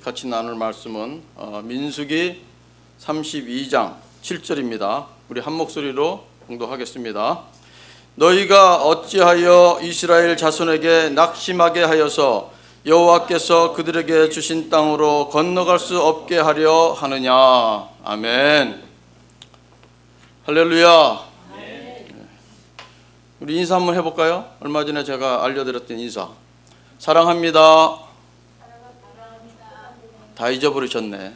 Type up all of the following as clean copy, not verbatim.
같이 나눌 말씀은 민수기 32장 7절입니다. 우리 한 목소리로 봉독하겠습니다. 너희가 어찌하여 이스라엘 자손에게 낙심하게 하여서 여호와께서 그들에게 주신 땅으로 건너갈 수 없게 하려 하느냐. 아멘. 할렐루야. 우리 인사 한번 해볼까요? 얼마 전에 제가 알려드렸던 인사. 사랑합니다. 다 잊어버리셨네.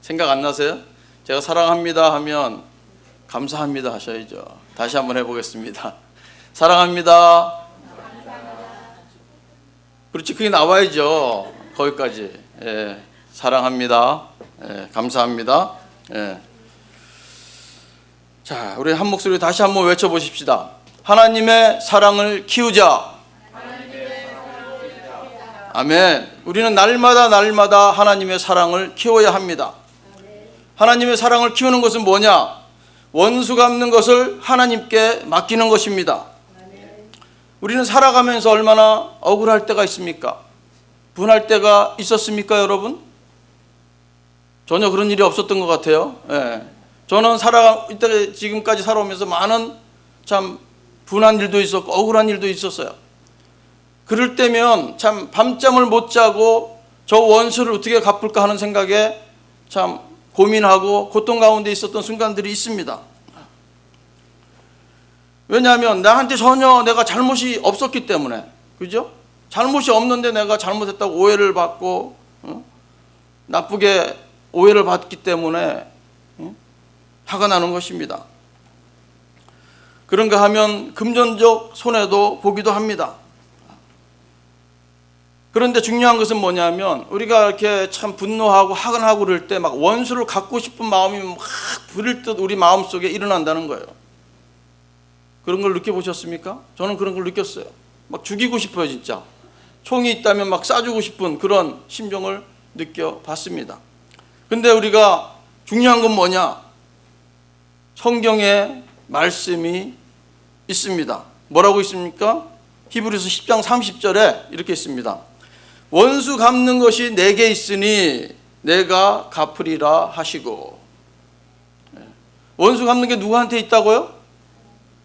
생각 안 나세요? 제가 사랑합니다 하면 감사합니다 하셔야죠. 다시 한번 해보겠습니다. 사랑합니다. 그렇지, 그게 나와야죠. 거기까지. 예, 사랑합니다. 예, 감사합니다. 예. 자, 우리 한 목소리 다시 한번 외쳐보십시다. 하나님의 사랑을 키우자. 아멘. 우리는 날마다 하나님의 사랑을 키워야 합니다. 하나님의 사랑을 키우는 것은 뭐냐? 원수 갚는 것을 하나님께 맡기는 것입니다. 우리는 살아가면서 얼마나 억울할 때가 있습니까? 분할 때가 있었습니까, 여러분? 전혀 그런 일이 없었던 것 같아요. 예. 저는 지금까지 살아오면서 많은 참 분한 일도 있었고 억울한 일도 있었어요. 그럴 때면 참 밤잠을 못 자고 저 원수를 어떻게 갚을까 하는 생각에 참 고민하고 고통 가운데 있었던 순간들이 있습니다. 왜냐하면 나한테 전혀 내가 잘못이 없었기 때문에, 그죠? 잘못이 없는데 내가 잘못했다고 오해를 받고 나쁘게 오해를 받기 때문에 화가 나는 것입니다. 그런가 하면 금전적 손해도 보기도 합니다. 그런데 중요한 것은 뭐냐면 우리가 이렇게 참 분노하고 화가 나고 그럴 때 막 원수를 갖고 싶은 마음이 막 부릴 듯 우리 마음속에 일어난다는 거예요. 그런 걸 느껴보셨습니까? 저는 그런 걸 느꼈어요. 막 죽이고 싶어요, 진짜. 총이 있다면 막 쏴주고 싶은 그런 심정을 느껴봤습니다. 근데 우리가 중요한 건 뭐냐? 성경에 말씀이 있습니다. 뭐라고 있습니까? 히브리서 10장 30절에 이렇게 있습니다. 원수 갚는 것이 내게 있으니 내가 갚으리라 하시고. 원수 갚는 게 누구한테 있다고요?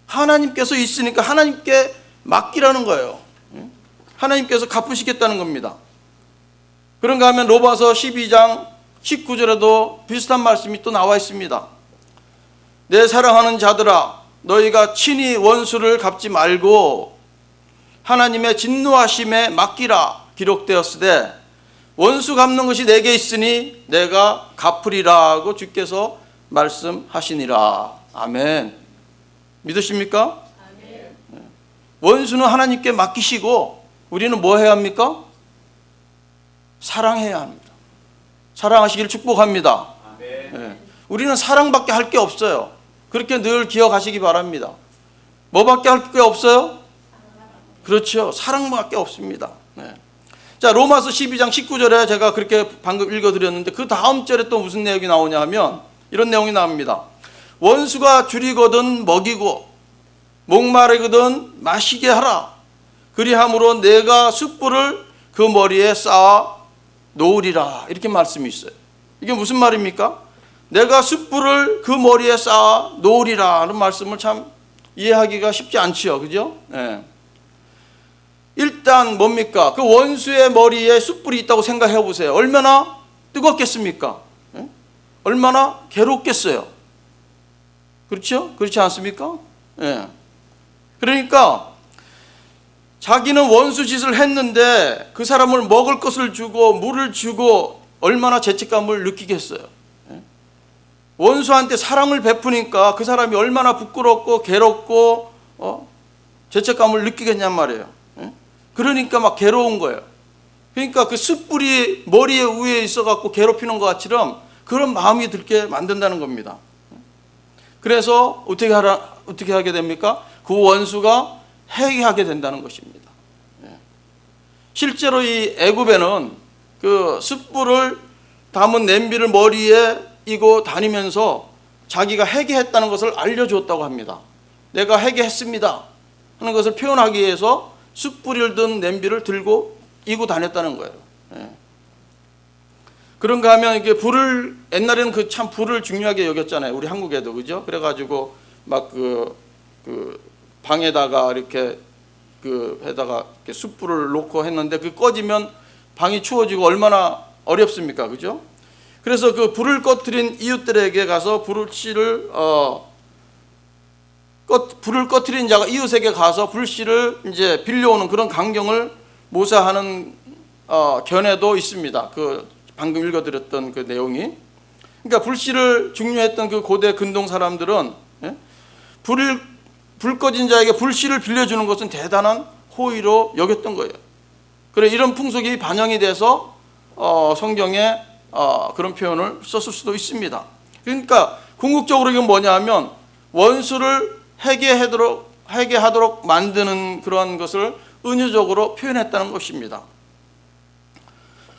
하나님께서 있으니까 하나님께 맡기라는 거예요. 하나님께서 갚으시겠다는 겁니다. 그런가 하면 로마서 12장 19절에도 비슷한 말씀이 또 나와 있습니다. 내 사랑하는 자들아, 너희가 친히 원수를 갚지 말고 하나님의 진노하심에 맡기라 기록되었으되 원수 갚는 것이 내게 있으니 내가 갚으리라고 주께서 말씀하시니라. 아멘. 믿으십니까? 아멘. 원수는 하나님께 맡기시고 우리는 뭐 해야 합니까? 사랑해야 합니다. 사랑하시기를 축복합니다. 아멘. 우리는 사랑밖에 할 게 없어요. 그렇게 늘 기억하시기 바랍니다. 뭐밖에 할 게 없어요? 그렇죠. 사랑밖에 없습니다. 네. 자, 로마서 12장 19절에 제가 그렇게 방금 읽어드렸는데 그 다음 절에 또 무슨 내용이 나오냐 하면 이런 내용이 나옵니다. 원수가 줄이거든 먹이고 목마르거든 마시게 하라. 그리함으로 내가 숯불을 그 머리에 쌓아 놓으리라. 이렇게 말씀이 있어요. 이게 무슨 말입니까? 내가 숯불을 그 머리에 쌓아 놓으리라 는 말씀을 참 이해하기가 쉽지 않지요. 그죠? 네. 일단 뭡니까? 그 원수의 머리에 숯불이 있다고 생각해 보세요. 얼마나 뜨겁겠습니까? 네? 얼마나 괴롭겠어요. 그렇죠? 그렇지 않습니까? 네. 그러니까 자기는 원수 짓을 했는데 그 사람을 먹을 것을 주고 물을 주고 얼마나 죄책감을 느끼겠어요. 원수한테 사랑을 베푸니까 그 사람이 얼마나 부끄럽고 괴롭고 죄책감을 느끼겠냔 말이에요. 그러니까 막 괴로운 거예요. 그러니까 그 숯불이 머리에 위에 있어갖고 괴롭히는 것처럼 그런 마음이 들게 만든다는 겁니다. 그래서 어떻게 하게 됩니까? 그 원수가 회개하게 된다는 것입니다. 실제로 이 애굽에는 그 숯불을 담은 냄비를 머리에 이고 다니면서 자기가 회개했다는 것을 알려줬다고 합니다. 내가 회개했습니다 하는 것을 표현하기 위해서 숯불을 든 냄비를 들고 이고 다녔다는 거예요. 그런가 하면 이게 불을, 옛날에는 그 참 불을 중요하게 여겼잖아요. 우리 한국에도, 그죠? 그래가지고 막 그 방에다가 이렇게 해다가 이렇게 숯불을 놓고 했는데, 그 꺼지면 방이 추워지고 얼마나 어렵습니까, 그죠? 그래서 그 불을 꺼트린 이웃들에게 가서 불을 꺼트린 자가 이웃에게 가서 불씨를 이제 빌려오는 그런 광경을 묘사하는 견해도 있습니다. 그 방금 읽어드렸던 그 내용이. 그러니까 불씨를 중요했던 그 고대 근동 사람들은, 예? 불 꺼진 자에게 불씨를 빌려주는 것은 대단한 호의로 여겼던 거예요. 그래, 이런 풍속이 반영이 돼서 성경에 그런 표현을 썼을 수도 있습니다. 그러니까 궁극적으로 이건 뭐냐 하면 원수를 회개하도록 만드는 그런 것을 은유적으로 표현했다는 것입니다.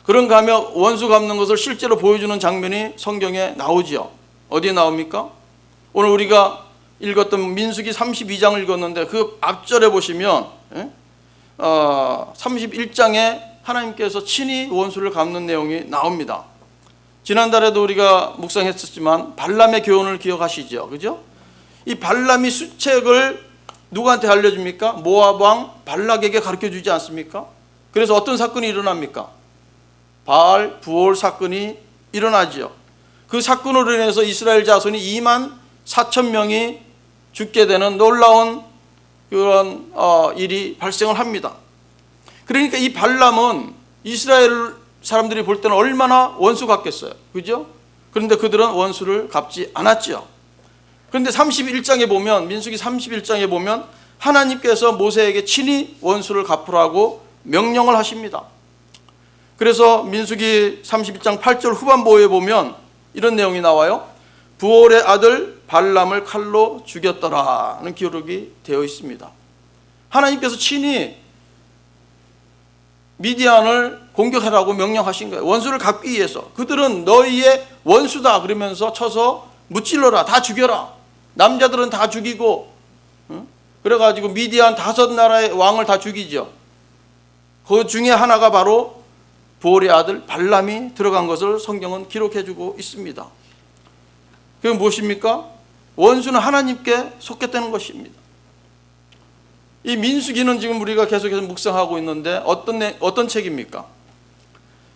그런가 하면 원수 갚는 것을 실제로 보여주는 장면이 성경에 나오지요. 어디에 나옵니까? 오늘 우리가 읽었던 민수기 32장을 읽었는데 그 앞절에 보시면 31장에 하나님께서 친히 원수를 갚는 내용이 나옵니다. 지난달에도 우리가 묵상했었지만 발람의 교훈을 기억하시죠, 그죠? 이 발람이 수책을 누구한테 알려줍니까? 모압 왕 발락에게 가르쳐주지 않습니까? 그래서 어떤 사건이 일어납니까? 바알 부올 사건이 일어나죠. 그 사건으로 인해서 이스라엘 자손이 2만 4천 명이 죽게 되는 놀라운 그런 일이 발생을 합니다. 그러니까 이 발람은 이스라엘 사람들이 볼 때는 얼마나 원수 같겠어요, 그죠? 그런데 그들은 원수를 갚지 않았죠. 그런데 31장에 보면, 민수기 31장에 보면 하나님께서 모세에게 친히 원수를 갚으라고 명령을 하십니다. 그래서 민수기 31장 8절 후반부에 보면 이런 내용이 나와요. 부올의 아들 발람을 칼로 죽였더라는 기록이 되어 있습니다. 하나님께서 친히 미디안을 공격하라고 명령하신 거예요. 원수를 갚기 위해서. 그들은 너희의 원수다 그러면서 쳐서 무찔러라, 다 죽여라. 남자들은 다 죽이고, 그래가지고 미디안 5나라의 왕을 다 죽이죠. 그 중에 하나가 바로 부올의 아들 발람이 들어간 것을 성경은 기록해주고 있습니다. 그게 무엇입니까? 원수는 하나님께 속했다는 것입니다. 이 민수기는 지금 우리가 계속해서 묵상하고 있는데 어떤 책입니까?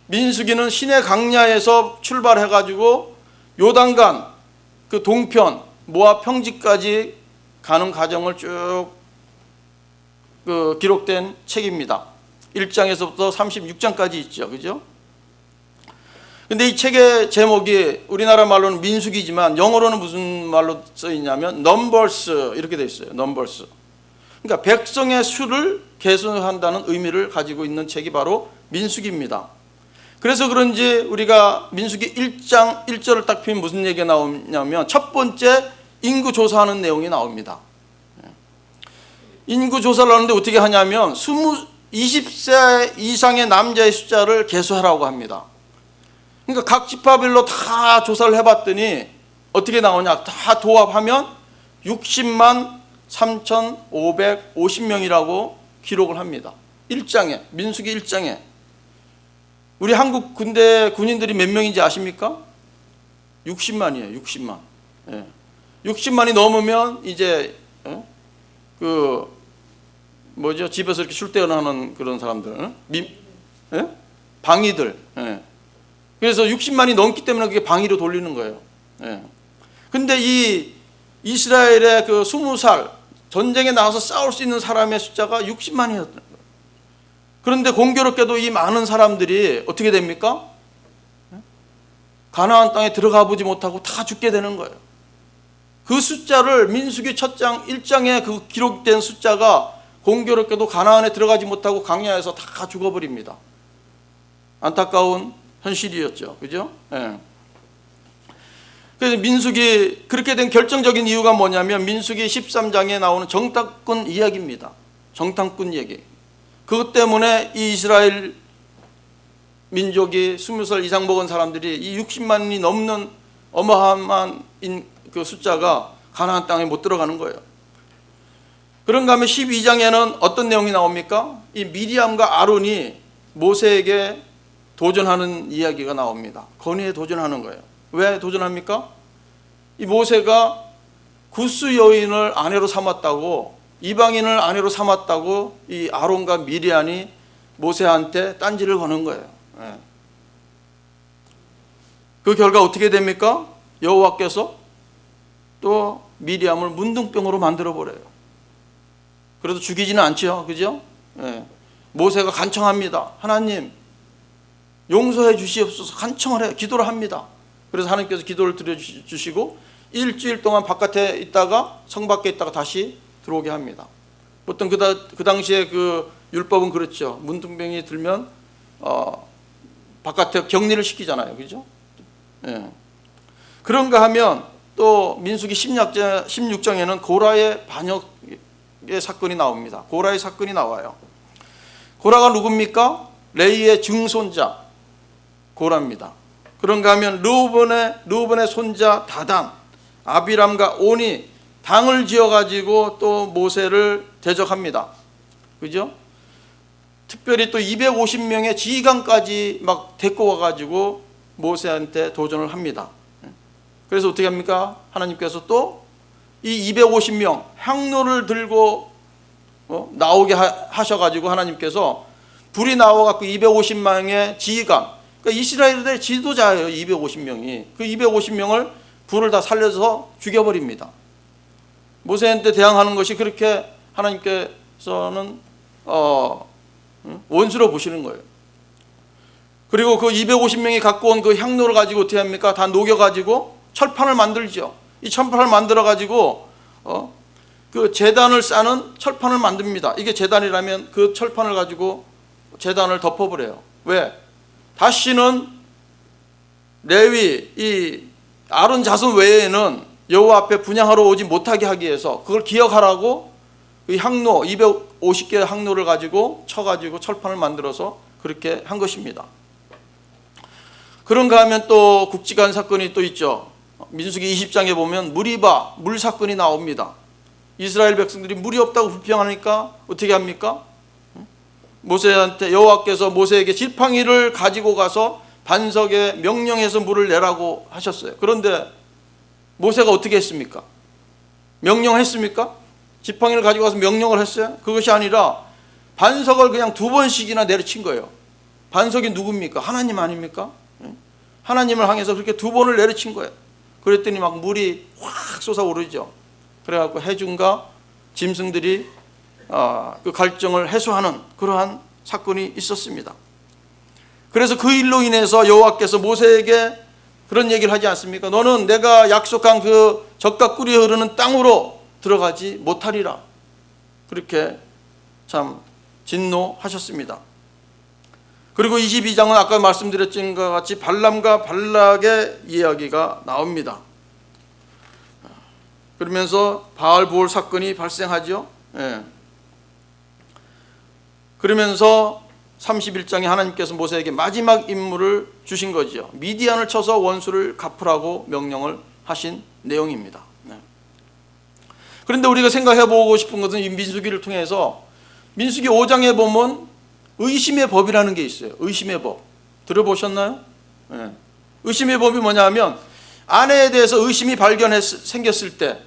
민수기는 시내 강야에서 출발해가지고 요단강 그 동편 모압 평지까지 가는 과정을 쭉 기록된 책입니다. 1장에서부터 36장까지 있죠, 그죠? 근데 이 책의 제목이 우리나라 말로는 민수기지만 영어로는 무슨 말로 써 있냐면 넘버스 이렇게 돼 있어요. 넘버스. 그러니까 백성의 수를 계산한다는 의미를 가지고 있는 책이 바로 민수기입니다. 그래서 그런지 우리가 민수기 1장 1절을 딱 피면 무슨 얘기가 나오냐면 첫 번째 인구 조사하는 내용이 나옵니다. 인구 조사를 하는데 어떻게 하냐면 20세 이상의 남자의 숫자를 계수하라고 합니다. 그러니까 각 지파별로 다 조사를 해봤더니 어떻게 나오냐, 다 도합하면 60만 3,550명이라고 기록을 합니다. 1장에, 민수기 1장에. 우리 한국 군대 군인들이 몇 명인지 아십니까? 60만이에요. 60만. 예. 60만이 넘으면 이제 집에서 이렇게 출퇴근하는 그런 사람들, 예? 방위들. 예. 그래서 60만이 넘기 때문에 그게 방위로 돌리는 거예요. 예. 근데 이 이스라엘의 그 20살 전쟁에 나가서 싸울 수 있는 사람의 숫자가 60만이었던 거예요. 그런데 공교롭게도 이 많은 사람들이 어떻게 됩니까? 가나안 땅에 들어가 보지 못하고 다 죽게 되는 거예요. 그 숫자를 민수기 첫 장 1장에 그 기록된 숫자가 공교롭게도 가나안에 들어가지 못하고 광야에서 다 죽어버립니다. 안타까운 현실이었죠, 그죠? 예. 그래서 민수기 그렇게 된 결정적인 이유가 뭐냐면 민수기 13장에 나오는 정탐꾼 이야기입니다. 정탐꾼 얘기. 그것 때문에 이 이스라엘 민족이 20살 이상 먹은 사람들이 이 60만이 넘는 어마어마한 그 숫자가 가나안 땅에 못 들어가는 거예요. 그런가 하면 12장에는 어떤 내용이 나옵니까? 이 미리암과 아론이 모세에게 도전하는 이야기가 나옵니다. 건의에 도전하는 거예요. 왜 도전합니까? 이 모세가 구스 여인을 아내로 삼았다고, 이방인을 아내로 삼았다고 이 아론과 미리안이 모세한테 딴지를 거는 거예요. 예. 그 결과 어떻게 됩니까? 여호와께서 또 미리암을 문둥병으로 만들어 버려요. 그래도 죽이지는 않죠, 그죠? 예. 모세가 간청합니다. 하나님 용서해 주시옵소서. 간청을 해요. 기도를 합니다. 그래서 하나님께서 기도를 들어주시고 일주일 동안 바깥에 있다가 성 밖에 있다가 다시 들어오게 합니다. 보통 그 당시에 그 율법은 그렇죠. 문둥병이 들면 바깥에 격리를 시키잖아요, 그죠? 예. 그런가 하면 또 민수기 16장에는 고라의 반역의 사건이 나옵니다. 고라의 사건이 나와요. 고라가 누굽니까? 레이의 증손자 고라입니다. 그런가 하면 르우벤의 손자 다단, 아비람과 온이 당을 지어가지고 또 모세를 대적합니다. 그죠? 특별히 또 250명의 지휘관까지 막 데리고 와가지고 모세한테 도전을 합니다. 그래서 어떻게 합니까? 하나님께서 또 이 250명 향로를 들고 나오게 하셔가지고 하나님께서 불이 나와갖고 250명의 지휘관, 그러니까 이스라엘의 지도자예요. 250명이 그 250명을 불을 다 살려서 죽여버립니다. 모세한테 대항하는 것이 그렇게 하나님께서는 원수로 보시는 거예요. 그리고 그 250명이 갖고 온 그 향로를 가지고 어떻게 합니까? 다 녹여가지고 철판을 만들죠. 이 철판을 만들어가지고 그 제단을 싸는 철판을 만듭니다. 이게 제단이라면 그 철판을 가지고 제단을 덮어버려요. 왜? 다시는 레위 이 아론 자손 외에는 여호와 앞에 분향하러 오지 못하게 하기 위해서 그걸 기억하라고 이 향로 250개의 향로를 가지고 쳐가지고 철판을 만들어서 그렇게 한 것입니다. 그런가 하면 또 국지간 사건이 또 있죠. 민수기 20장에 보면 무리바 물 사건이 나옵니다. 이스라엘 백성들이 물이 없다고 불평하니까 어떻게 합니까? 모세한테 여호와께서 모세에게 지팡이를 가지고 가서 반석에 명령해서 물을 내라고 하셨어요. 그런데 모세가 어떻게 했습니까? 명령했습니까? 지팡이를 가지고 가서 명령을 했어요? 그것이 아니라 반석을 그냥 2번씩이나 내려친 거예요. 반석이 누굽니까? 하나님 아닙니까? 하나님을 향해서 그렇게 2번을 내려친 거예요. 그랬더니 막 물이 확 솟아오르죠. 그래갖고 해중과 짐승들이 그 갈증을 해소하는 그러한 사건이 있었습니다. 그래서 그 일로 인해서 여호와께서 모세에게 그런 얘기를 하지 않습니까? 너는 내가 약속한 그 젖과 꿀이 흐르는 땅으로 들어가지 못하리라. 그렇게 참 진노하셨습니다. 그리고 22장은 아까 말씀드렸던 것 같이 발람과 발락의 이야기가 나옵니다. 그러면서 바알보올 사건이 발생하죠. 예. 그러면서 31장에 하나님께서 모세에게 마지막 임무를 주신 거죠. 미디안을 쳐서 원수를 갚으라고 명령을 하신 내용입니다. 네. 그런데 우리가 생각해 보고 싶은 것은 이 민수기를 통해서 민수기 5장에 보면 의심의 법이라는 게 있어요. 의심의 법. 들어보셨나요? 네. 의심의 법이 뭐냐면 아내에 대해서 의심이 생겼을 때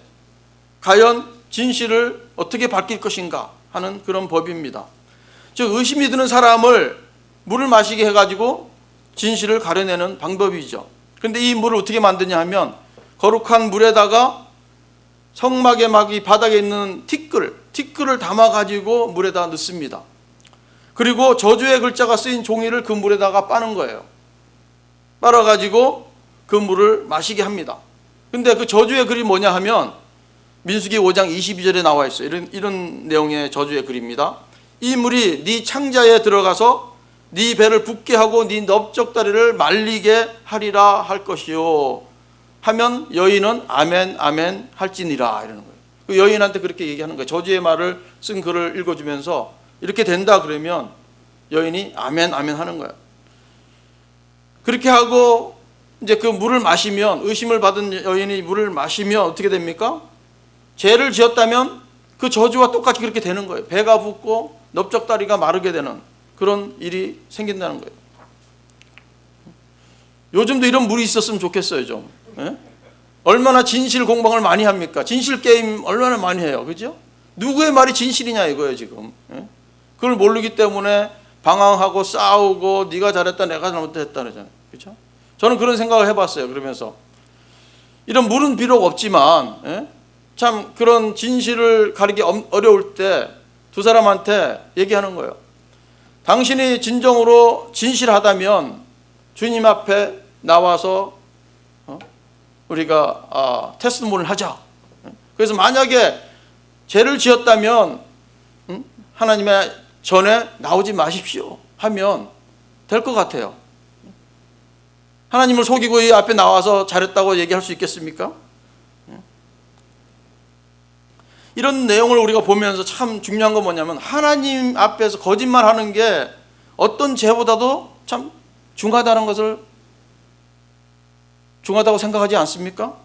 과연 진실을 어떻게 밝힐 것인가 하는 그런 법입니다. 즉 의심이 드는 사람을 물을 마시게 해가지고 진실을 가려내는 방법이죠. 그런데 이 물을 어떻게 만드냐 하면 거룩한 물에다가 성막의 막이 바닥에 있는 티끌을 담아가지고 물에다 넣습니다. 그리고 저주의 글자가 쓰인 종이를 그 물에다가 빠는 거예요. 빨아가지고 그 물을 마시게 합니다. 근데 그 저주의 글이 뭐냐 하면 민수기 5장 22절에 나와 있어요. 이런 내용의 저주의 글입니다. 이 물이 네 창자에 들어가서 네 배를 붓게 하고 네 넓적다리를 말리게 하리라 할 것이요 하면 여인은 아멘 아멘 할지니라 이러는 거예요. 그 여인한테 그렇게 얘기하는 거예요. 저주의 말을 쓴 글을 읽어주면서 이렇게 된다 그러면 여인이 아멘 아멘 하는 거예요. 그렇게 하고 이제 그 물을 마시면 의심을 받은 여인이 물을 마시면 어떻게 됩니까? 죄를 지었다면 그 저주와 똑같이 그렇게 되는 거예요. 배가 붓고 넓적다리가 마르게 되는 그런 일이 생긴다는 거예요. 요즘도 이런 물이 있었으면 좋겠어요, 좀. 예? 얼마나 진실 공방을 많이 합니까? 진실 게임 얼마나 많이 해요, 그죠? 누구의 말이 진실이냐 이거예요, 지금. 예? 그걸 모르기 때문에 방황하고 싸우고 네가 잘했다, 내가 잘못했다 그러잖아요, 그렇죠? 저는 그런 생각을 해봤어요. 그러면서 이런 물은 비록 없지만, 예? 참 그런 진실을 가리기 어려울 때 두 사람한테 얘기하는 거예요. 당신이 진정으로 진실하다면 주님 앞에 나와서 우리가 테스트몬을 하자. 그래서 만약에 죄를 지었다면 하나님의 전에 나오지 마십시오 하면 될 것 같아요. 하나님을 속이고 이 앞에 나와서 잘했다고 얘기할 수 있겠습니까? 이런 내용을 우리가 보면서 참 중요한 건 뭐냐면, 하나님 앞에서 거짓말하는 게 어떤 죄보다도 참 중하다는 것을 중하다고 생각하지 않습니까?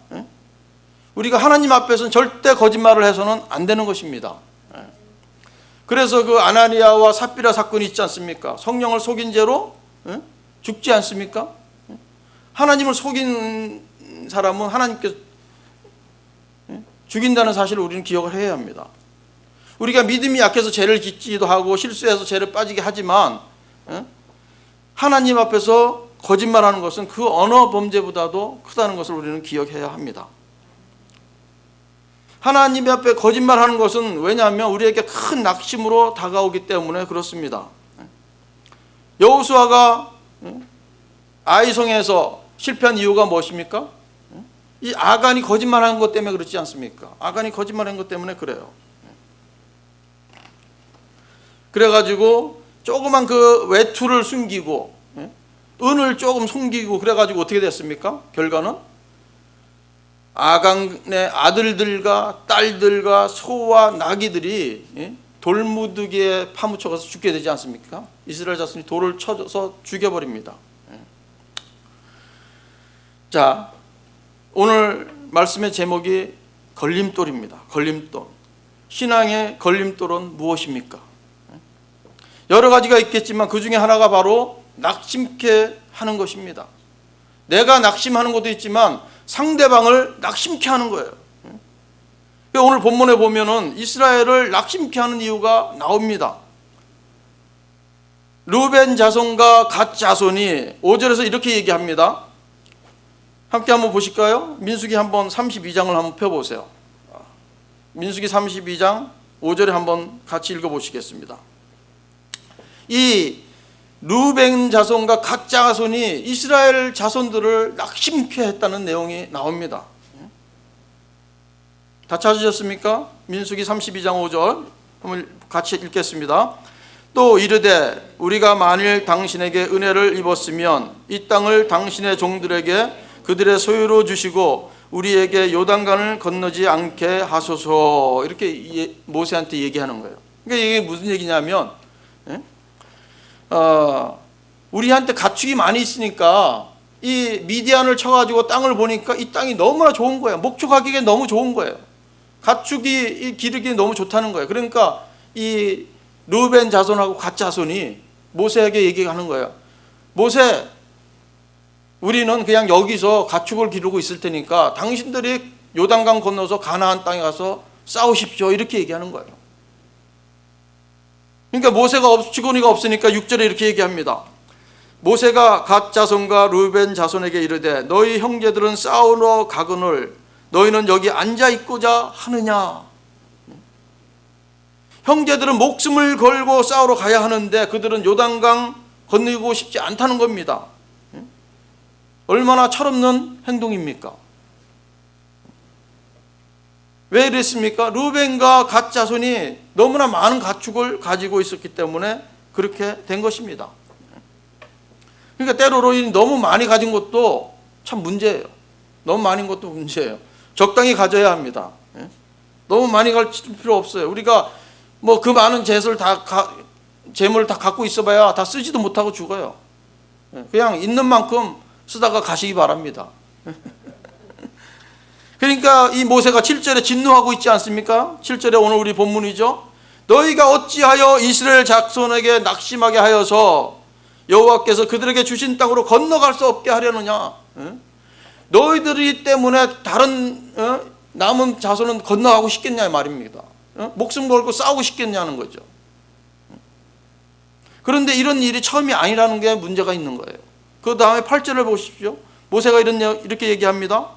우리가 하나님 앞에서는 절대 거짓말을 해서는 안 되는 것입니다. 그래서 그 아나니아와 삽비라 사건이 있지 않습니까? 성령을 속인 죄로 죽지 않습니까? 하나님을 속인 사람은 하나님께서 죽인다는 사실을 우리는 기억을 해야 합니다. 우리가 믿음이 약해서 죄를 짓기도 하고 실수해서 죄를 빠지게 하지만 하나님 앞에서 거짓말하는 것은 그 어느 범죄보다도 크다는 것을 우리는 기억해야 합니다. 하나님 앞에 거짓말하는 것은 왜냐하면 우리에게 큰 낙심으로 다가오기 때문에 그렇습니다. 여호수아가 아이성에서 실패한 이유가 무엇입니까? 이 아간이 거짓말한 것 때문에 그렇지 않습니까? 아간이 거짓말한 것 때문에 그래요. 그래가지고 조그만 그 외투를 숨기고 은을 조금 숨기고 그래가지고 어떻게 됐습니까? 결과는 아간의 아들들과 딸들과 소와 나귀들이 돌무더기에 파묻혀가서 죽게 되지 않습니까? 이스라엘 자손이 돌을 쳐서 죽여버립니다. 자, 오늘 말씀의 제목이 걸림돌입니다. 걸림돌. 신앙의 걸림돌은 무엇입니까? 여러 가지가 있겠지만 그 중에 하나가 바로 낙심케 하는 것입니다. 내가 낙심하는 것도 있지만 상대방을 낙심케 하는 거예요. 오늘 본문에 보면은 이스라엘을 낙심케 하는 이유가 나옵니다. 르벤 자손과 갓 자손이 5절에서 이렇게 얘기합니다. 함께 한번 보실까요? 민수기 한번 32장을 한번 펴보세요. 민수기 32장 5절에 한번 같이 읽어보시겠습니다. 이 르벤 자손과 갓 자손이 이스라엘 자손들을 낙심케 했다는 내용이 나옵니다. 다 찾으셨습니까? 민수기 32장 5절 한번 같이 읽겠습니다. 또 이르되 우리가 만일 당신에게 은혜를 입었으면 이 땅을 당신의 종들에게 그들의 소유로 주시고 우리에게 요단강을 건너지 않게 하소서, 이렇게 모세한테 얘기하는 거예요. 그러니까 이게 무슨 얘기냐면 우리한테 가축이 많이 있으니까 이 미디안을 쳐가지고 땅을 보니까 이 땅이 너무나 좋은 거예요. 목축하기에 너무 좋은 거예요. 가축이 기르기 너무 좋다는 거예요. 그러니까 이 르벤 자손하고 갓 자손이 모세에게 얘기하는 거예요. 모세, 우리는 그냥 여기서 가축을 기르고 있을 테니까 당신들이 요단강 건너서 가나안 땅에 가서 싸우십시오, 이렇게 얘기하는 거예요. 그러니까 모세가 직원이가 없으니까 6절에 이렇게 얘기합니다. 모세가 갓 자손과 르벤 자손에게 이르되 너희 형제들은 싸우러 가거늘 너희는 여기 앉아 있고자 하느냐. 형제들은 목숨을 걸고 싸우러 가야 하는데 그들은 요단강 건너고 싶지 않다는 겁니다. 얼마나 철없는 행동입니까? 왜 이랬습니까? 르벤과 갓 자손이 너무나 많은 가축을 가지고 있었기 때문에 그렇게 된 것입니다. 그러니까 때로는 너무 많이 가진 것도 참 문제예요. 너무 많은 것도 문제예요. 적당히 가져야 합니다. 너무 많이 가질 필요 없어요. 우리가 뭐 그 많은 재물을 다 갖고 있어봐야 다 쓰지도 못하고 죽어요. 그냥 있는 만큼 쓰다가 가시기 바랍니다. 그러니까 이 모세가 7절에 진노하고 있지 않습니까? 7절에 오늘 우리 본문이죠. 너희가 어찌하여 이스라엘 자손에게 낙심하게 하여서 여호와께서 그들에게 주신 땅으로 건너갈 수 없게 하려느냐? 너희들이 때문에 다른 남은 자손은 건너가고 싶겠냐 말입니다. 목숨 걸고 싸우고 싶겠냐는 거죠. 그런데 이런 일이 처음이 아니라는 게 문제가 있는 거예요. 그 다음에 8절을 보십시오. 모세가 이렇게 얘기합니다.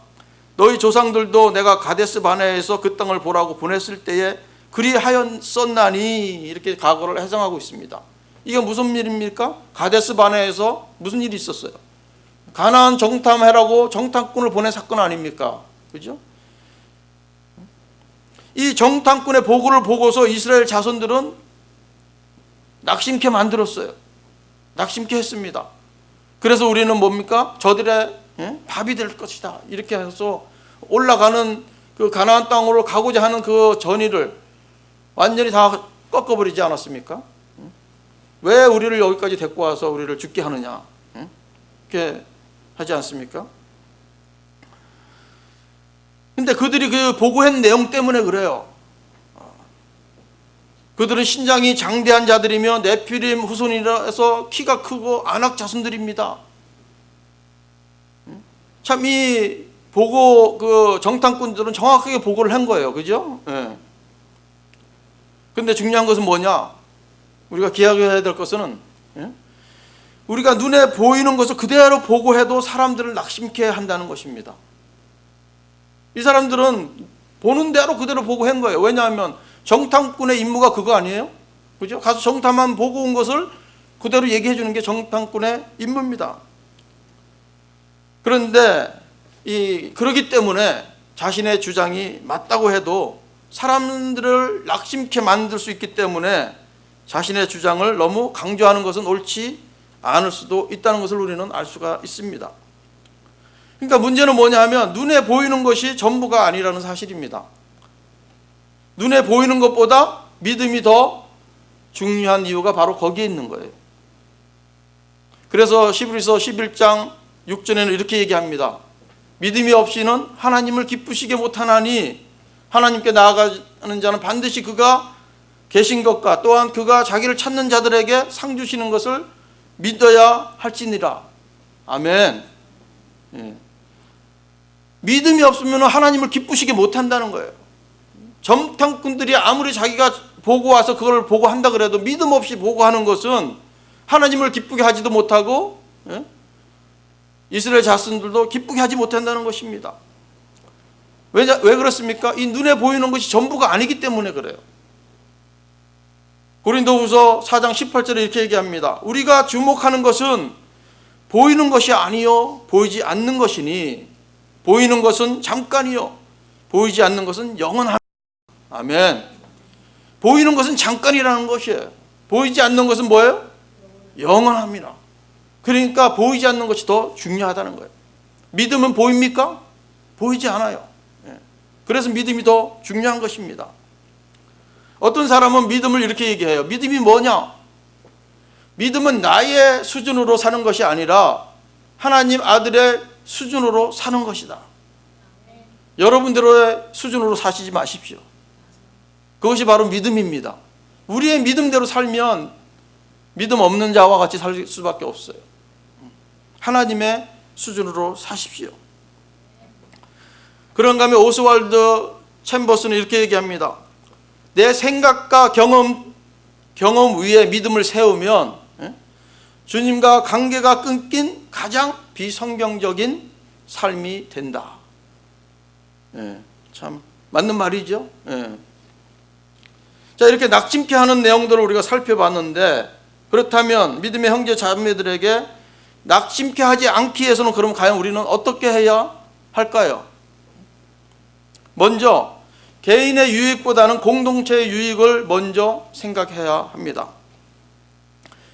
너희 조상들도 내가 가데스 바네아에서 그 땅을 보라고 보냈을 때에 그리하였었나니, 이렇게 각오를 해석하고 있습니다. 이게 무슨 일입니까? 가데스 바네아에서 무슨 일이 있었어요? 가나안 정탐해라고 정탐꾼을 보낸 사건 아닙니까? 그죠? 이 정탐꾼의 보고를 보고서 이스라엘 자손들은 낙심케 만들었어요. 낙심케 했습니다. 그래서 우리는 뭡니까? 저들의 밥이 될 것이다, 이렇게 해서 올라가는 그 가나안 땅으로 가고자 하는 그 전의를 완전히 다 꺾어버리지 않았습니까? 왜 우리를 여기까지 데리고 와서 우리를 죽게 하느냐, 이렇게 하지 않습니까? 근데 그들이 그 보고한 내용 때문에 그래요. 그들은 신장이 장대한 자들이며 네피림 후손이라서 키가 크고 안악 자손들입니다. 참 이 보고 그 정탐꾼들은 정확하게 보고를 한 거예요. 그죠? 예. 근데 중요한 것은 뭐냐? 우리가 기억해야 될 것은, 우리가 눈에 보이는 것을 그대로 보고해도 사람들을 낙심케 한다는 것입니다. 이 사람들은 보는 대로 그대로 보고한 거예요. 왜냐하면 정탐꾼의 임무가 그거 아니에요? 그죠? 가서 정탐만 보고 온 것을 그대로 얘기해 주는 게 정탐꾼의 임무입니다. 그런데 그러기 때문에 자신의 주장이 맞다고 해도 사람들을 낙심케 만들 수 있기 때문에 자신의 주장을 너무 강조하는 것은 옳지 않을 수도 있다는 것을 우리는 알 수가 있습니다. 그러니까 문제는 뭐냐 하면 눈에 보이는 것이 전부가 아니라는 사실입니다. 눈에 보이는 것보다 믿음이 더 중요한 이유가 바로 거기에 있는 거예요. 그래서 히브리서 11장 6절에는 이렇게 얘기합니다. 믿음이 없이는 하나님을 기쁘시게 못하나니 하나님께 나아가는 자는 반드시 그가 계신 것과 또한 그가 자기를 찾는 자들에게 상 주시는 것을 믿어야 할지니라. 아멘. 예. 믿음이 없으면 하나님을 기쁘시게 못한다는 거예요. 정탐꾼들이 아무리 자기가 보고 와서 그걸 보고 한다 그래도 믿음 없이 보고하는 것은 하나님을 기쁘게 하지도 못하고, 이스라엘 자손들도 기쁘게 하지 못한다는 것입니다. 왜 그렇습니까? 이 눈에 보이는 것이 전부가 아니기 때문에 그래요. 고린도후서 4장 18절에 이렇게 얘기합니다. 우리가 주목하는 것은 보이는 것이 아니요 보이지 않는 것이니 보이는 것은 잠깐이요 보이지 않는 것은 영원하다. 아멘. 보이는 것은 잠깐이라는 것이에요. 보이지 않는 것은 뭐예요? 영원합니다. 그러니까 보이지 않는 것이 더 중요하다는 거예요. 믿음은 보입니까? 보이지 않아요. 그래서 믿음이 더 중요한 것입니다. 어떤 사람은 믿음을 이렇게 얘기해요. 믿음이 뭐냐? 믿음은 나의 수준으로 사는 것이 아니라 하나님 아들의 수준으로 사는 것이다. 여러분들의 수준으로 사시지 마십시오. 그것이 바로 믿음입니다. 우리의 믿음대로 살면 믿음 없는 자와 같이 살 수밖에 없어요. 하나님의 수준으로 사십시오. 그런가 하면 오스왈드 챔버스는 이렇게 얘기합니다. 내 생각과 경험 위에 믿음을 세우면 주님과 관계가 끊긴 가장 비성경적인 삶이 된다. 참 맞는 말이죠. 자, 이렇게 낙심케 하는 내용들을 우리가 살펴봤는데, 그렇다면 믿음의 형제 자매들에게 낙심케 하지 않기 위해서는 그럼 과연 우리는 어떻게 해야 할까요? 먼저 개인의 유익보다는 공동체의 유익을 먼저 생각해야 합니다.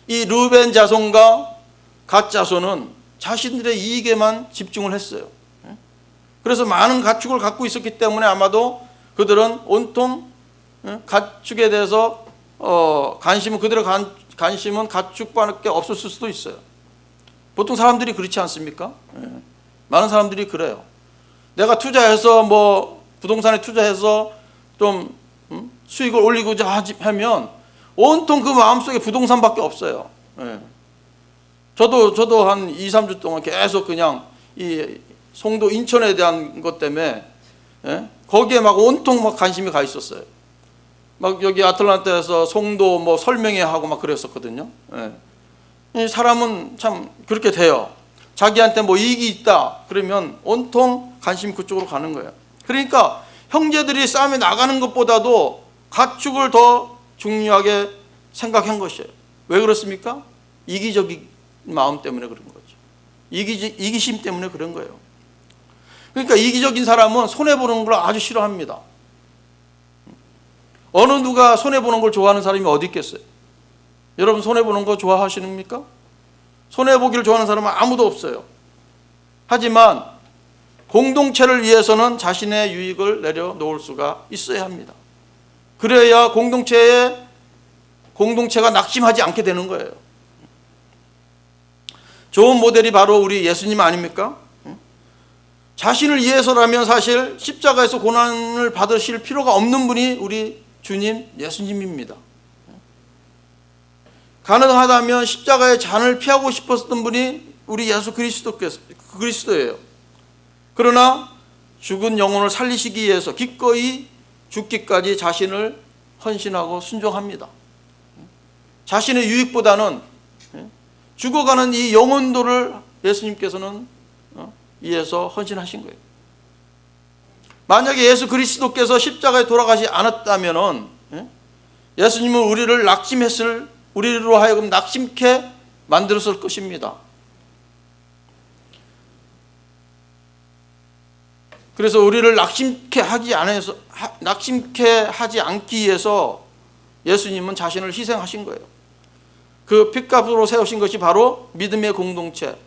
이 르우벤 자손과 갓 자손은 자신들의 이익에만 집중을 했어요. 그래서 많은 가축을 갖고 있었기 때문에 아마도 그들은 온통 가축에 대해서 그들의 관심은 가축밖에 없었을 수도 있어요. 보통 사람들이 그렇지 않습니까? 많은 사람들이 그래요. 내가 투자해서 부동산에 투자해서 좀 수익을 올리고자 하면 온통 그 마음속에 부동산밖에 없어요. 저도 한 2, 3주 동안 계속 그냥 이 송도 인천에 대한 것 때문에 거기에 막 온통 막 관심이 가 있었어요. 막 여기 아틀란타에서 송도 뭐 설명회 하고 막 그랬었거든요. 이 사람은 참 그렇게 돼요. 자기한테 뭐 이익이 있다 그러면 온통 관심이 그쪽으로 가는 거예요. 그러니까 형제들이 싸움에 나가는 것보다도 가축을 더 중요하게 생각한 것이에요. 왜 그렇습니까? 이기적인 마음 때문에 그런 거죠. 이기심 때문에 그런 거예요. 그러니까 이기적인 사람은 손해보는 걸 아주 싫어합니다. 어느 누가 손해보는 걸 좋아하는 사람이 어디 있겠어요? 여러분 손해보는 거 좋아하시십니까? 손해보기를 좋아하는 사람은 아무도 없어요. 하지만 공동체를 위해서는 자신의 유익을 내려놓을 수가 있어야 합니다. 그래야 공동체가 낙심하지 않게 되는 거예요. 좋은 모델이 바로 우리 예수님 아닙니까? 자신을 위해서라면 사실 십자가에서 고난을 받으실 필요가 없는 분이 우리 주님 예수님입니다. 가능하다면 십자가의 잔을 피하고 싶었던 분이 우리 예수 그리스도예요. 그러나 죽은 영혼을 살리시기 위해서 기꺼이 죽기까지 자신을 헌신하고 순종합니다. 자신의 유익보다는 죽어가는 이 영혼도를 예수님께서는 위해서 헌신하신 거예요. 만약에 예수 그리스도께서 십자가에 돌아가지 않았다면 예수님은 우리로 하여금 낙심케 만들었을 것입니다. 그래서 우리를 낙심케 하지 않기 위해서 예수님은 자신을 희생하신 거예요. 그 핏값으로 세우신 것이 바로 믿음의 공동체,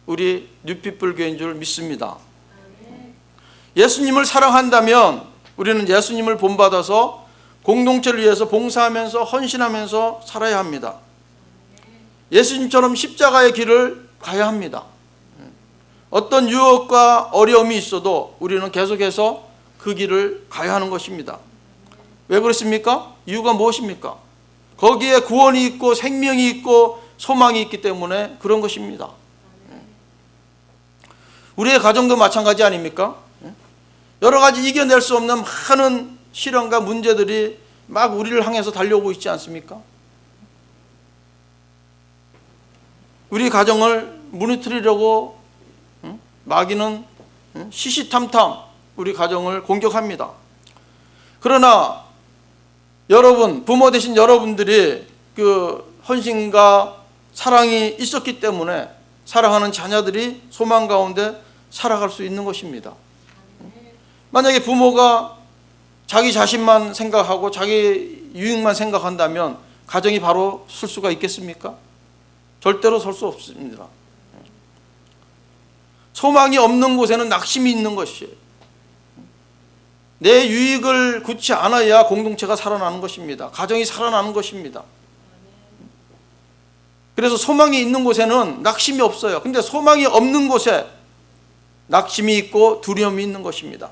우리 뉴피플 교회인 줄 믿습니다. 예수님을 사랑한다면 우리는 예수님을 본받아서 공동체를 위해서 봉사하면서 헌신하면서 살아야 합니다. 예수님처럼 십자가의 길을 가야 합니다. 어떤 유혹과 어려움이 있어도 우리는 계속해서 그 길을 가야 하는 것입니다. 왜 그렇습니까? 이유가 무엇입니까? 거기에 구원이 있고 생명이 있고 소망이 있기 때문에 그런 것입니다. 우리의 가정도 마찬가지 아닙니까? 여러 가지 이겨낼 수 없는 많은 시련과 문제들이 막 우리를 향해서 달려오고 있지 않습니까? 우리 가정을 무너뜨리려고 마귀는 시시탐탐 우리 가정을 공격합니다. 그러나 여러분, 부모 되신 여러분들이 그 헌신과 사랑이 있었기 때문에 사랑하는 자녀들이 소망 가운데 살아갈 수 있는 것입니다. 만약에 부모가 자기 자신만 생각하고 자기 유익만 생각한다면 가정이 바로 설 수가 있겠습니까? 절대로 설 수 없습니다. 소망이 없는 곳에는 낙심이 있는 것이에요. 내 유익을 굳지 않아야 공동체가 살아나는 것입니다. 가정이 살아나는 것입니다. 그래서 소망이 있는 곳에는 낙심이 없어요. 근데 소망이 없는 곳에 낙심이 있고 두려움이 있는 것입니다.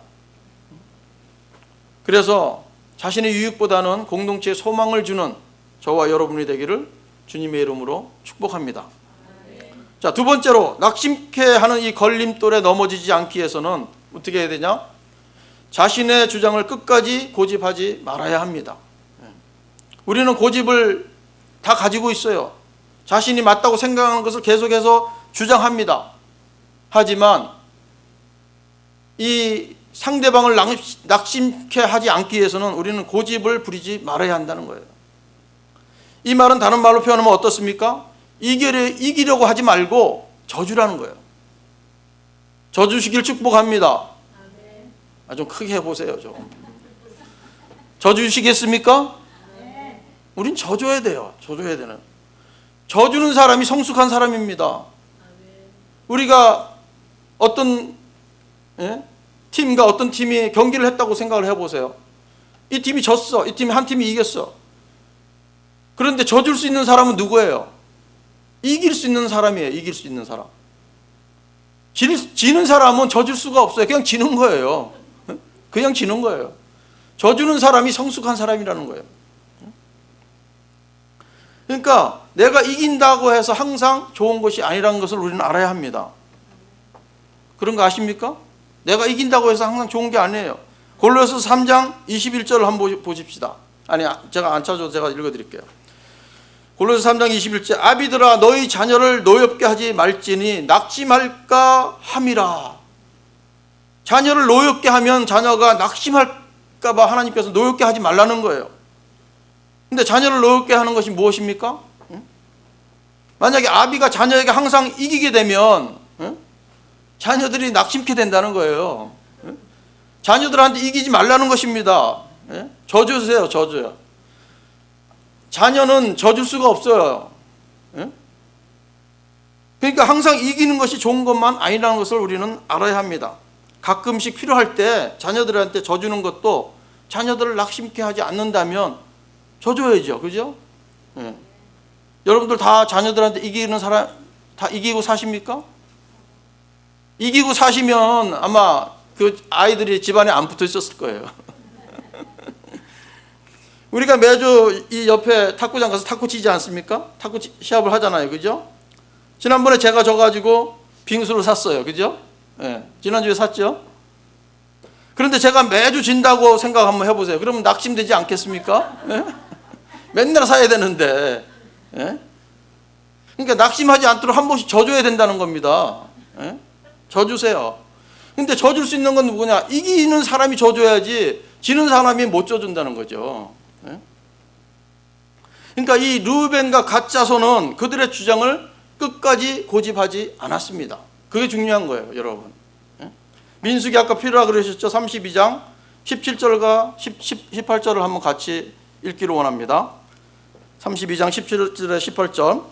그래서 자신의 유익보다는 공동체에 소망을 주는 저와 여러분이 되기를 주님의 이름으로 축복합니다. 자, 두 번째로 낙심케 하는 이 걸림돌에 넘어지지 않기 위해서는 어떻게 해야 되냐? 자신의 주장을 끝까지 고집하지 말아야 합니다. 우리는 고집을 다 가지고 있어요. 자신이 맞다고 생각하는 것을 계속해서 주장합니다. 하지만 이 상대방을 낙심케 하지 않기 위해서는 우리는 고집을 부리지 말아야 한다는 거예요. 이 말은 다른 말로 표현하면 어떻습니까? 이기려고 하지 말고 저주라는 거예요. 저주시길 축복합니다. 좀 크게 해보세요. 저주시겠습니까? 우린 저줘야 돼요. 저줘야 되는. 저주는 사람이 성숙한 사람입니다. 우리가 어떤 팀과 어떤 팀이 경기를 했다고 생각을 해보세요. 이 팀이 졌어. 이 팀이 한 팀이 이겼어. 그런데 져줄 수 있는 사람은 누구예요? 이길 수 있는 사람이에요. 이길 수 있는 사람. 지는 사람은 져줄 수가 없어요. 그냥 지는 거예요. 그냥 지는 거예요. 져주는 사람이 성숙한 사람이라는 거예요. 그러니까 내가 이긴다고 해서 항상 좋은 것이 아니라는 것을 우리는 알아야 합니다. 그런 거 아십니까? 내가 이긴다고 해서 항상 좋은 게 아니에요. 골로새서 3장 21절을 한번 보십시다. 아니, 제가 안 찾아도 제가 읽어드릴게요. 골로새서 3장 21절, 아비들아 너희 자녀를 노엽게 하지 말지니 낙심할까 함이라. 자녀를 노엽게 하면 자녀가 낙심할까 봐 하나님께서 노엽게 하지 말라는 거예요. 근데 자녀를 노엽게 하는 것이 무엇입니까? 만약에 아비가 자녀에게 항상 이기게 되면 자녀들이 낙심케 된다는 거예요. 자녀들한테 이기지 말라는 것입니다. 저주세요, 저주요. 자녀는 져줄 수가 없어요. 그러니까 항상 이기는 것이 좋은 것만 아니라는 것을 우리는 알아야 합니다. 가끔씩 필요할 때 자녀들한테 져주는 것도 자녀들을 낙심케 하지 않는다면 져줘야죠. 그죠? 여러분들 다 자녀들한테 이기는 사람, 다 이기고 사십니까? 이기고 사시면 아마 그 아이들이 집안에 안 붙어 있었을 거예요. 우리가 매주 이 옆에 탁구장 가서 탁구 치지 않습니까? 탁구 시합을 하잖아요. 그죠? 지난번에 제가 져가지고 빙수를 샀어요. 그죠? 지난주에 샀죠? 그런데 제가 매주 진다고 생각 한번 해보세요. 그러면 낙심되지 않겠습니까? 맨날 사야 되는데. 그러니까 낙심하지 않도록 한 번씩 져줘야 된다는 겁니다. 져주세요. 근데 져줄 수 있는 건 누구냐? 이기는 사람이 져줘야지 지는 사람이 못 져준다는 거죠. 그러니까 이 르우벤과 갓 자손은 그들의 주장을 끝까지 고집하지 않았습니다. 그게 중요한 거예요, 여러분. 민수기 아까 필요하다고 그러셨죠? 32장 17절과 18절을 한번 같이 읽기를 원합니다. 32장 17절에 18절.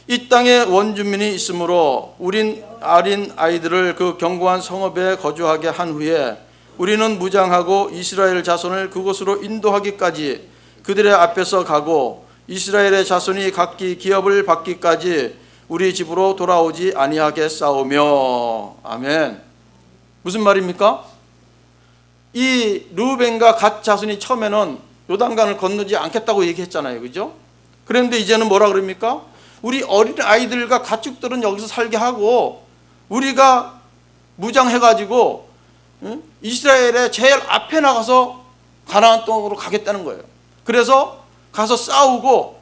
이 땅에 원주민이 있으므로 우린 어린 아이들을 그 견고한 성읍에 거주하게 한 후에 우리는 무장하고 이스라엘 자손을 그곳으로 인도하기까지 그들의 앞에서 가고 이스라엘의 자손이 각기 기업을 받기까지 우리 집으로 돌아오지 아니하겠사오며. 아멘. 무슨 말입니까? 이 르우벤과 갓 자손이 처음에는 요단강을 건너지 않겠다고 얘기했잖아요. 그죠? 그런데 이제는 뭐라 그럽니까? 우리 어린 아이들과 가축들은 여기서 살게 하고 우리가 무장해가지고 이스라엘의 제일 앞에 나가서 가나안 땅으로 가겠다는 거예요. 그래서 가서 싸우고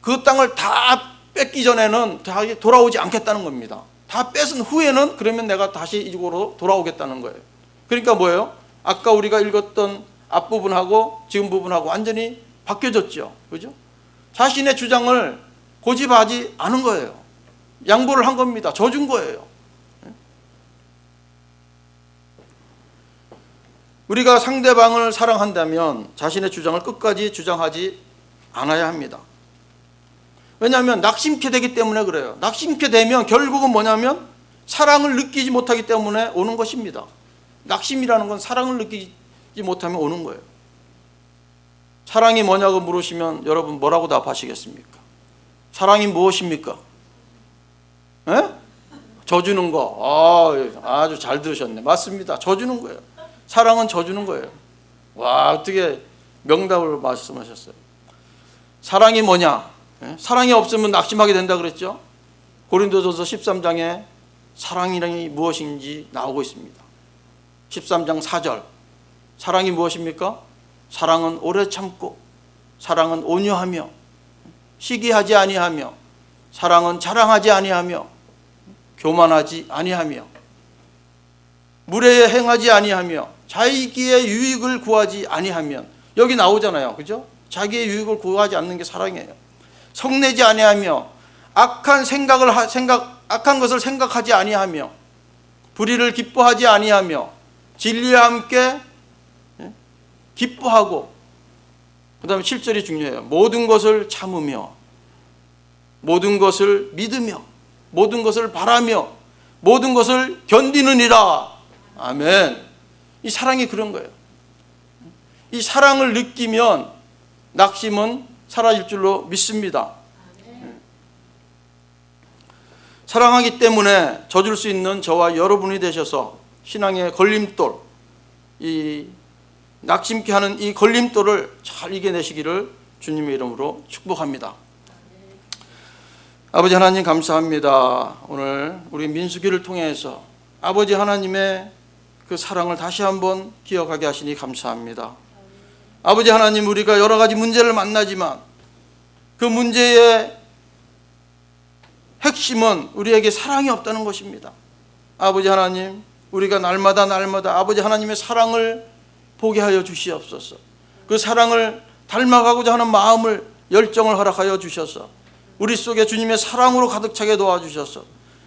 그 땅을 다 뺏기 전에는 다시 돌아오지 않겠다는 겁니다. 다 뺏은 후에는 그러면 내가 다시 이쪽으로 돌아오겠다는 거예요. 그러니까 뭐예요? 아까 우리가 읽었던 앞부분하고 지금 부분하고 완전히 바뀌어졌죠. 그죠? 자신의 주장을 고집하지 않은 거예요. 양보를 한 겁니다. 져준 거예요. 우리가 상대방을 사랑한다면 자신의 주장을 끝까지 주장하지 않아야 합니다. 왜냐하면 낙심케 되기 때문에 그래요. 낙심케 되면 결국은 뭐냐면 사랑을 느끼지 못하기 때문에 오는 것입니다. 낙심이라는 건 사랑을 느끼지 못하면 오는 거예요. 사랑이 뭐냐고 물으시면 여러분 뭐라고 답하시겠습니까? 사랑이 무엇입니까? 져주는 거. 아주 잘 들으셨네. 맞습니다. 져주는 거예요. 사랑은 져주는 거예요. 와, 어떻게 명답을 말씀하셨어요. 사랑이 뭐냐? 사랑이 없으면 낙심하게 된다 그랬죠. 고린도전서 13장에 사랑이란 무엇인지 나오고 있습니다. 13장 4절. 사랑이 무엇입니까? 사랑은 오래 참고, 사랑은 온유하며, 시기하지 아니하며, 사랑은 자랑하지 아니하며, 교만하지 아니하며, 무례에 행하지 아니하며, 자기의 유익을 구하지 아니하면. 여기 나오잖아요. 그죠? 자기의 유익을 구하지 않는 게 사랑이에요. 성내지 아니하며, 악한 것을 생각하지 아니하며, 불의를 기뻐하지 아니하며, 진리와 함께 기뻐하고, 그 다음에 7절이 중요해요. 모든 것을 참으며, 모든 것을 믿으며, 모든 것을 바라며, 모든 것을 견디느니라. 아멘. 이 사랑이 그런 거예요. 이 사랑을 느끼면 낙심은 사라질 줄로 믿습니다. 사랑하기 때문에 져줄 수 있는 저와 여러분이 되셔서 신앙의 걸림돌, 이 낙심케 하는 이 걸림돌을 잘 이겨내시기를 주님의 이름으로 축복합니다. 아버지 하나님 감사합니다. 오늘 우리 민수기를 통해서 아버지 하나님의 그 사랑을 다시 한번 기억하게 하시니 감사합니다. 아버지 하나님, 우리가 여러 가지 문제를 만나지만 그 문제의 핵심은 우리에게 사랑이 없다는 것입니다. 아버지 하나님, 우리가 날마다 아버지 하나님의 사랑을 보게 하여 주시옵소서. 그 사랑을 닮아가고자 하는 마음을, 열정을 허락하여 주셔서 우리 속에 주님의 사랑으로 가득 차게 도와주셔서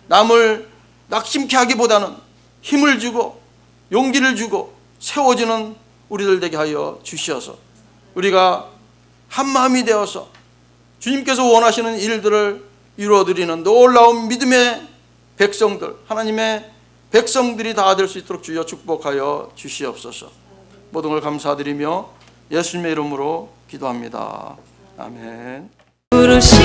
남을 낙심케 하기보다는 힘을 주고 용기를 주고 세워주는 우리들 되게 하여 주셔서 우리가 한마음이 되어서 주님께서 원하시는 일들을 이루어드리는 놀라운 믿음의 백성들, 하나님의 백성들이 다 될 수 있도록 주여 축복하여 주시옵소서. 모든 걸 감사드리며 예수님의 이름으로 기도합니다. 아멘. 부르심